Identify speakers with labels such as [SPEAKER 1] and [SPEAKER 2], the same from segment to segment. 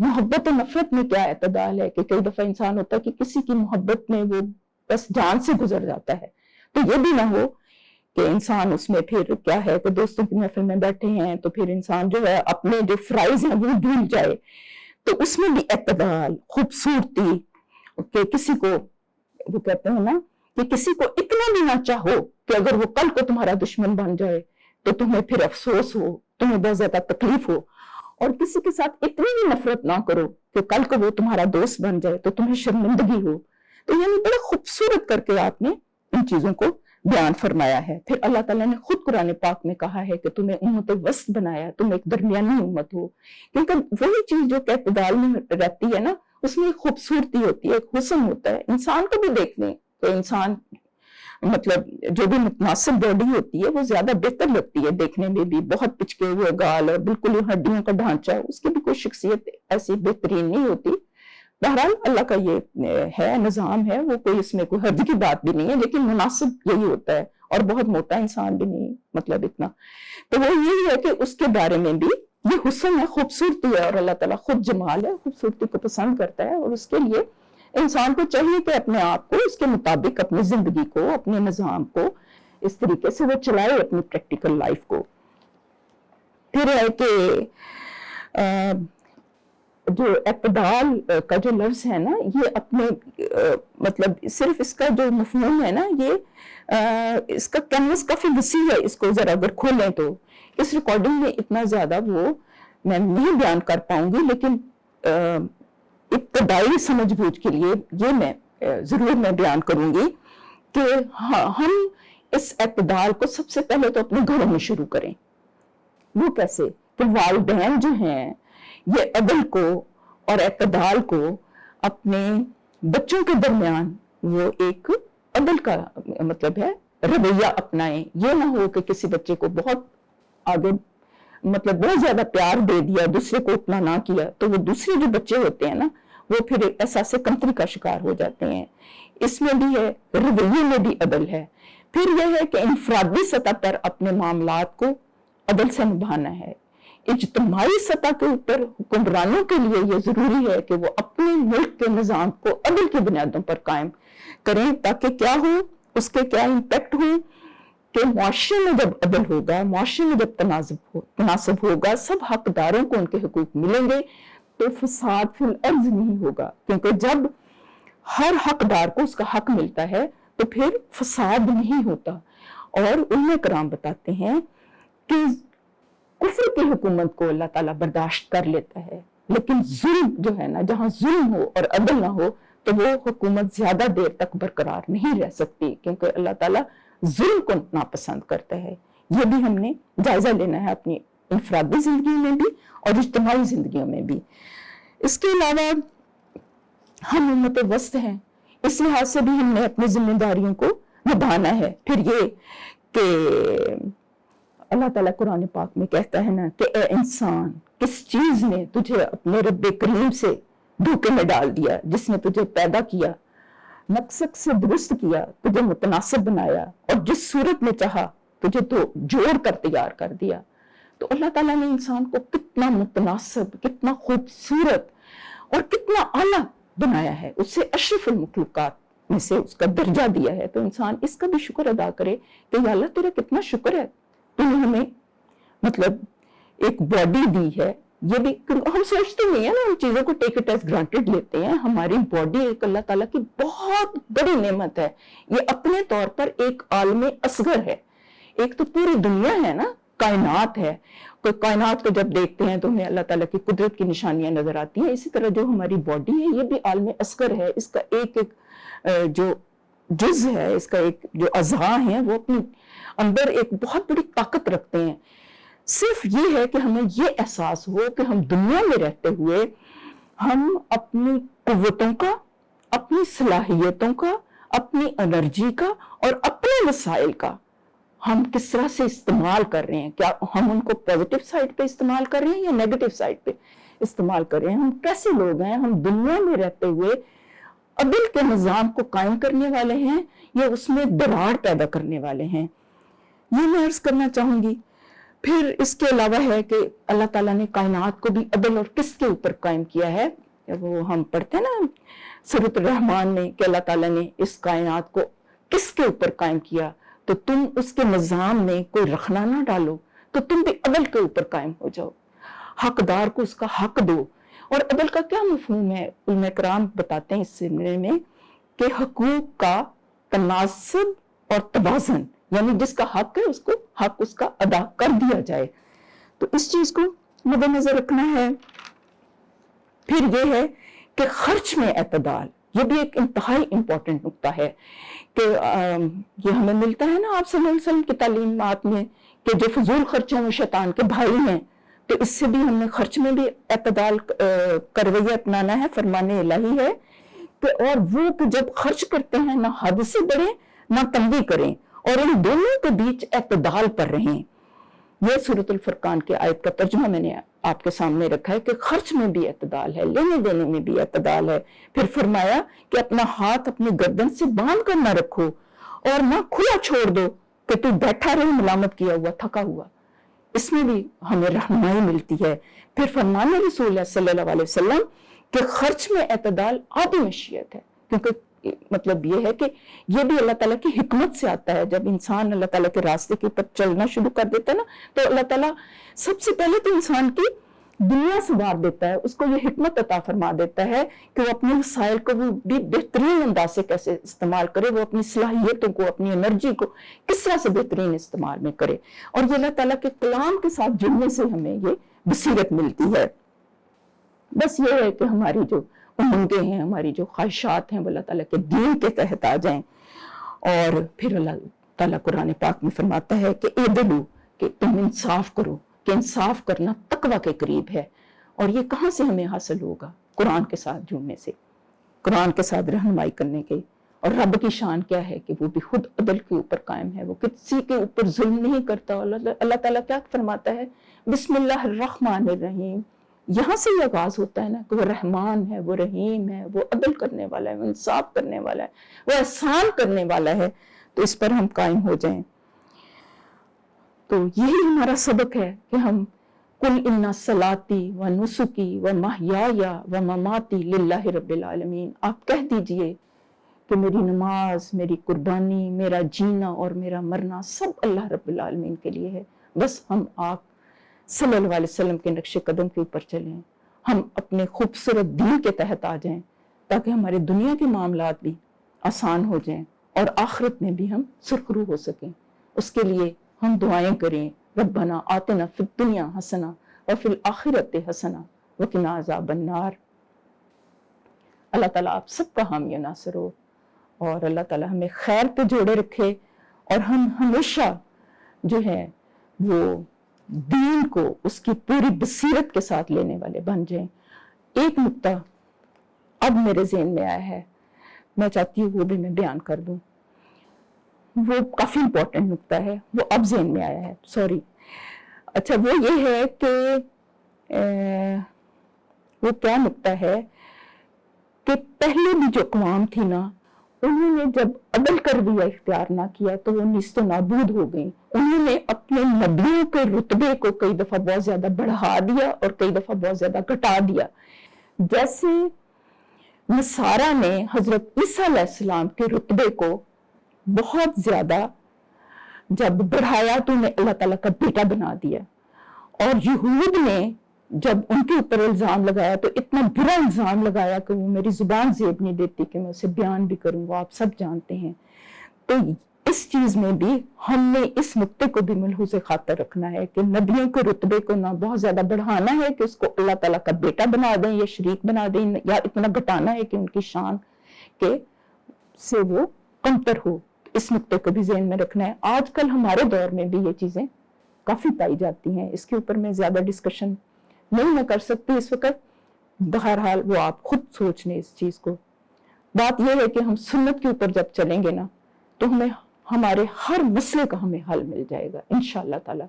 [SPEAKER 1] محبت و نفرت میں کیا اعتدال ہے کہ کئی دفعہ انسان ہوتا ہے کہ کسی کی محبت میں وہ بس جان سے گزر جاتا ہے، تو یہ بھی نہ ہو کہ انسان اس میں پھر کیا ہے کہ دوستوں کی محفل میں بیٹھے ہیں تو پھر انسان جو ہے اپنے جو فرائض ہیں وہ بھول جائے. تو اس میں بھی اعتدال، خوبصورتی، کہ کسی کو وہ کہتے ہیں نا کہ کسی کو اتنا بھی نہ چاہو کہ اگر وہ کل کو تمہارا دشمن بن جائے تو تمہیں پھر افسوس ہو، تمہیں بہت زیادہ تکلیف ہو، اور کسی کے ساتھ اتنی بھی نفرت نہ کرو کہ کل کو وہ تمہارا دوست بن جائے تو تمہیں شرمندگی ہو. تو یعنی بڑا خوبصورت کر کے آپ نے ان چیزوں کو بیان فرمایا ہے. پھر اللہ تعالیٰ نے خود قرآن پاک میں کہا ہے کہ تمہیں امت وسط بنایا، تم ایک درمیانی امت ہو، کیونکہ وہی چیز جو کہ اعتدال میں رہتی ہے نا اس میں ایک خوبصورتی ہوتی ہے، ایک حسن ہوتا ہے. انسان کو بھی دیکھ لیں تو انسان مطلب جو بھی متناسب باڈی ہوتی ہے وہ زیادہ بہتر لگتی ہے دیکھنے میں بھی، بہت پچکے ہوئے گال اور بالکل ہڈیوں کا ڈھانچہ، اس کی بھی کوئی شخصیت ایسی بہترین نہیں ہوتی. بہرحال اللہ کا یہ ہے نظام ہے، وہ کوئی اس میں کوئی حرج کی بات بھی نہیں ہے، لیکن مناسب یہی ہوتا ہے، اور بہت موٹا انسان بھی نہیں مطلب اتنا. تو وہ یہی ہے کہ اس کے بارے میں بھی یہ حسن ہے، خوبصورتی ہے، اور اللہ تعالیٰ خود جمال ہے، خوبصورتی کو پسند کرتا ہے، اور اس کے لیے انسان کو چاہیے کہ اپنے آپ کو اس کے مطابق اپنی زندگی کو، اپنے نظام کو اس طریقے سے وہ چلائے اپنی پریکٹیکل لائف کو. پھر ہے کہ جو اعتدال کا جو لفظ ہے نا یہ اپنے مطلب صرف اس کا جو مفہوم ہے نا یہ اس کا کینوس کافی وسیع ہے. اس کو ذرا اگر کھولیں تو اس ریکارڈنگ میں اتنا زیادہ وہ میں نہیں بیان کر پاؤں گی، لیکن ابتدائی سمجھ بوجھ کے لیے یہ میں ضرور میں بیان کروں گی کہ ہم اس اعتدال کو سب سے پہلے تو اپنے گھروں میں شروع کریں. وہ کیسے کہ والدین جو ہیں یہ عدل کو اور اعتدال کو اپنے بچوں کے درمیان وہ ایک عدل کا مطلب ہے رویہ اپنائیں. یہ نہ ہو کہ کسی بچے کو بہت آگے مطلب بہت زیادہ پیار دے دیا، دوسرے کو اتنا نہ کیا، تو وہ دوسرے جو بچے ہوتے ہیں نا وہ پھر احساس کمتری کا شکار ہو جاتے ہیں. اس میں بھی ہے، رویے میں بھی عدل ہے. پھر یہ ہے کہ انفرادی سطح پر اپنے معاملات کو عدل سے نبھانا ہے. اجتماعی سطح کے اوپر حکمرانوں کے لیے یہ ضروری ہے کہ وہ اپنے ملک کے نظام کو عدل کی بنیادوں پر قائم کریں، تاکہ کیا ہو، اس کے کیا امپیکٹ ہو کہ معاشرے میں جب عدل ہوگا، معاشرے میں جب تناسب ہوگا، سب حقداروں کو ان کے حقوق ملیں گے تو فساد فی الارض نہیں ہوگا. کیونکہ جب ہر حقدار کو اس کا حق ملتا ہے تو پھر فساد نہیں ہوتا. اور علماء کرام بتاتے ہیں کہ کفر کی حکومت کو اللہ تعالیٰ برداشت کر لیتا ہے، لیکن ظلم جو ہے نا، جہاں ظلم ہو اور عدل نہ ہو تو وہ حکومت زیادہ دیر تک برقرار نہیں رہ سکتی، کیونکہ اللہ تعالیٰ ظلم کو ناپسند کرتا ہے. یہ بھی ہم نے جائزہ لینا ہے اپنی انفرادی زندگی میں بھی اور اجتماعی زندگیوں میں بھی. اس کے علاوہ ہم امت وسط ہیں، اس لحاظ سے بھی ہم نے اپنی ذمہ داریوں کو نبھانا ہے. پھر یہ کہ اللہ تعالیٰ قرآن پاک میں کہتا ہے نا کہ اے انسان، کس چیز نے تجھے اپنے رب کریم سے دھوکے میں ڈال دیا، جس نے تجھے پیدا کیا، مقصد سے درست کیا، تجھے متناسب بنایا، اور جس صورت میں چاہا تجھے تو جوڑ کر تیار کر دیا. تو اللہ تعالیٰ نے انسان کو کتنا متناسب، کتنا خوبصورت اور کتنا اعلیٰ بنایا ہے، اس سے اشرف المخلوقات میں سے اس کا درجہ دیا ہے. تو انسان اس کا بھی شکر ادا کرے کہ یا اللہ تیرا کتنا شکر ہے، تو نے ہمیں مطلب ایک باڈی دی ہے. یہ بھی ہم سوچتے نہیں ہیں نا، ہم چیزوں کو ٹیک اٹ ایز گرانٹیڈ لیتے ہیں. ہماری باڈی ایک اللہ تعالیٰ کی بہت بڑی نعمت ہے. یہ اپنے طور پر ایک عالم اصغر ہے. ایک تو پوری دنیا ہے نا، کائنات ہے. کائنات کو جب دیکھتے ہیں تو ہمیں اللہ تعالیٰ کی قدرت کی نشانیاں نظر آتی ہیں. اسی طرح جو ہماری باڈی ہے یہ بھی عالم اصغر ہے. اس کا ایک ایک جو جز ہے، اس کا ایک جو اعضاء ہیں وہ اپنے اندر ایک بہت بڑی طاقت رکھتے ہیں. صرف یہ ہے کہ ہمیں یہ احساس ہو کہ ہم دنیا میں رہتے ہوئے ہم اپنی قوتوں کا، اپنی صلاحیتوں کا، اپنی انرجی کا اور اپنے وسائل کا ہم کس طرح سے استعمال کر رہے ہیں. کیا ہم ان کو پازیٹیو سائڈ پہ استعمال کر رہے ہیں یا نیگیٹو سائڈ پہ استعمال کر رہے ہیں. ہم کیسے لوگ ہیں، ہم دنیا میں رہتے ہوئے عدل کے نظام کو قائم کرنے والے ہیں یا اس میں دراڑ پیدا کرنے والے ہیں. یہ میں عرض کرنا چاہوں گی. پھر اس کے علاوہ ہے کہ اللہ تعالیٰ نے کائنات کو بھی عدل اور کس کے اوپر قائم کیا ہے. وہ ہم پڑھتے ہیں نا سورۃ الرحمن میں کہ اللہ تعالیٰ نے اس کائنات کو کس کے اوپر قائم کیا, تو تم اس کے نظام میں کوئی رخنا نہ ڈالو, تو تم بھی عدل کے اوپر قائم ہو جاؤ, حقدار کو اس کا حق دو. اور عدل کا کیا مفہوم ہے؟ علماء کرام بتاتے ہیں اس سلسلے میں کہ حقوق کا تناسب اور توازن, یعنی جس کا حق ہے اس کو حق اس کا ادا کر دیا جائے. تو اس چیز کو مد نظر رکھنا ہے. پھر یہ ہے کہ خرچ میں اعتدال, یہ بھی ایک انتہائی امپورٹنٹ نقطہ ہے کہ یہ ہمیں ملتا ہے نا آپ صلی اللہ علیہ وسلم کی تعلیمات میں کہ جو فضول خرچ ہیں وہ شیطان کے بھائی ہیں. تو اس سے بھی ہم نے خرچ میں بھی اعتدال کا رویہ اپنانا ہے. فرمان الہی ہے کہ اور وہ کہ جب خرچ کرتے ہیں نہ حد سے بڑھیں نہ تنگی کریں, اور ان دونوں کے بیچ اعتدال پر رہیں. یہ سورۃ الفرقان کی آیت کا ترجمہ میں نے آپ کے سامنے رکھا ہے کہ خرچ میں بھی اعتدال ہے, لینے دینے میں بھی اعتدال ہے. پھر فرمایا کہ اپنا ہاتھ اپنی گردن سے باندھ کر نہ رکھو اور نہ کھلا چھوڑ دو کہ تو بیٹھا رہے ملامت کیا ہوا تھکا ہوا. اس میں بھی ہمیں رہنمائی ملتی ہے. پھر فرمان رسول اللہ صلی اللہ علیہ وسلم کہ خرچ میں اعتدال آدھی مشیت ہے, کیونکہ مطلب یہ ہے کہ یہ بھی اللہ تعالیٰ کی حکمت سے آتا ہے. جب انسان اللہ تعالیٰ کے راستے کے اوپر چلنا شروع کر دیتا ہے نا, تو اللہ تعالیٰ سب سے پہلے تو انسان کی دنیا سنوار دیتا ہے, اس کو یہ حکمت عطا فرما دیتا ہے کہ وہ اپنے وسائل کو وہ بھی بہترین انداز سے کیسے استعمال کرے, وہ اپنی صلاحیتوں کو اپنی انرجی کو کس طرح سے بہترین استعمال میں کرے. اور یہ اللہ تعالیٰ کے کلام کے ساتھ جڑنے سے ہمیں یہ بصیرت ملتی ہے. بس یہ ہے کہ ہماری جو امنگیں ہیں, ہماری جو خواہشات ہیں, وہ اللہ تعالیٰ کے دین کے تحت آ جائیں. اور پھر اللہ تعالیٰ قرآن پاک میں فرماتا ہے کہ اعدلوا, کہ تم انصاف کرو, کہ انصاف کرنا تقویٰ کے قریب ہے. اور یہ کہاں سے ہمیں حاصل ہوگا؟ قرآن کے ساتھ جڑنے سے, قرآن کے ساتھ رہنمائی کرنے کے. اور رب کی شان کیا ہے کہ وہ بھی خود عدل کے اوپر قائم ہے, وہ کسی کے اوپر ظلم نہیں کرتا. اللہ تعالیٰ کیا فرماتا ہے؟ بسم اللہ الرحمن الرحیم. یہاں سے یہ آغاز ہوتا ہے نا کہ وہ رحمان ہے, وہ رحیم ہے, وہ عدل کرنے والا ہے, وہ انصاف کرنے والا ہے, وہ احسان کرنے والا ہے. تو اس پر ہم قائم ہو جائیں. تو یہی ہمارا سبق ہے کہ ہم قل ان صلاتی و نسکی و محیای و مماتی للہ رب العالمین, آپ کہہ دیجئے کہ میری نماز, میری قربانی, میرا جینا اور میرا مرنا سب اللہ رب العالمین کے لیے ہے. بس ہم آپ صلی اللہ علیہ وسلم کے نقش قدم کے اوپر چلیں, ہم اپنے خوبصورت دین کے تحت آ جائیں, تاکہ ہمارے دنیا کے معاملات بھی آسان ہو جائیں اور آخرت میں بھی ہم سرخرو ہو سکیں. اس کے لیے ہم دعائیں کریں, ربنا آتنا فی الدنیا حسنہ وفی الآخرۃ حسنہ وقنا عذاب النار. اللہ تعالیٰ آپ سب کا حامی و ناصر ہو, اور اللہ تعالیٰ ہمیں خیر پہ جوڑے رکھے, اور ہم ہمیشہ جو ہے وہ دین کو اس کی پوری بصیرت کے ساتھ لینے والے بن جائیں. ایک نقطہ اب میرے ذہن میں آیا ہے, میں چاہتی ہوں وہ بھی میں بیان کر دوں. وہ کافی امپورٹنٹ نقطہ ہے, وہ اب ذہن میں آیا ہے, سوری. اچھا, وہ یہ ہے کہ وہ کیا نقطہ ہے کہ پہلے بھی جو اقوام تھی نا, انہوں نے جب عدل کا رویہ اختیار نہ کیا تو وہ نیست و نابود ہو گئیں. انہوں نے اپنے نبیوں کے رتبے کو کئی دفعہ بہت زیادہ بڑھا دیا اور کئی دفعہ بہت زیادہ گھٹا دیا. جیسے نصارہ نے حضرت عیسیٰ علیہ السلام کے رتبے کو بہت زیادہ جب بڑھایا تو انہیں اللہ تعالیٰ کا بیٹا بنا دیا, اور یہود نے جب ان کے اوپر الزام لگایا تو اتنا برا الزام لگایا کہ وہ میری زبان زیب نہیں دیتی کہ میں اسے بیان بھی کروں, وہ آپ سب جانتے ہیں. تو اس چیز میں بھی ہم نے اس نقطے کو بھی ملحوظ خاطر رکھنا ہے کہ نبیوں کے رتبے کو نہ بہت زیادہ بڑھانا ہے کہ اس کو اللہ تعالیٰ کا بیٹا بنا دیں یا شریک بنا دیں, یا اتنا گھٹانا ہے کہ ان کی شان کے سے وہ کمتر ہو. اس نقطے کو بھی ذہن میں رکھنا ہے. آج کل ہمارے دور میں بھی یہ چیزیں کافی پائی جاتی ہیں, اس کے اوپر میں زیادہ ڈسکشن نہیں میں کر سکتی اس وقت. بہرحال وہ آپ خود سوچ لیں اس چیز کو. بات یہ ہے کہ ہم سنت کے اوپر جب چلیں گے نا تو ہمیں ہمارے ہر مسئلے کا ہمیں حل مل جائے گا انشاءاللہ تعالی.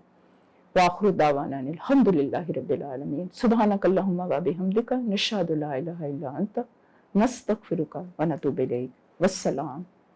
[SPEAKER 1] وآخر دعوانا الحمدللہ رب العالمین. سبحانک اللہم و بحمدک نشہد لا الہ الا انت نستغفرک و نتوب الیک. والسلام.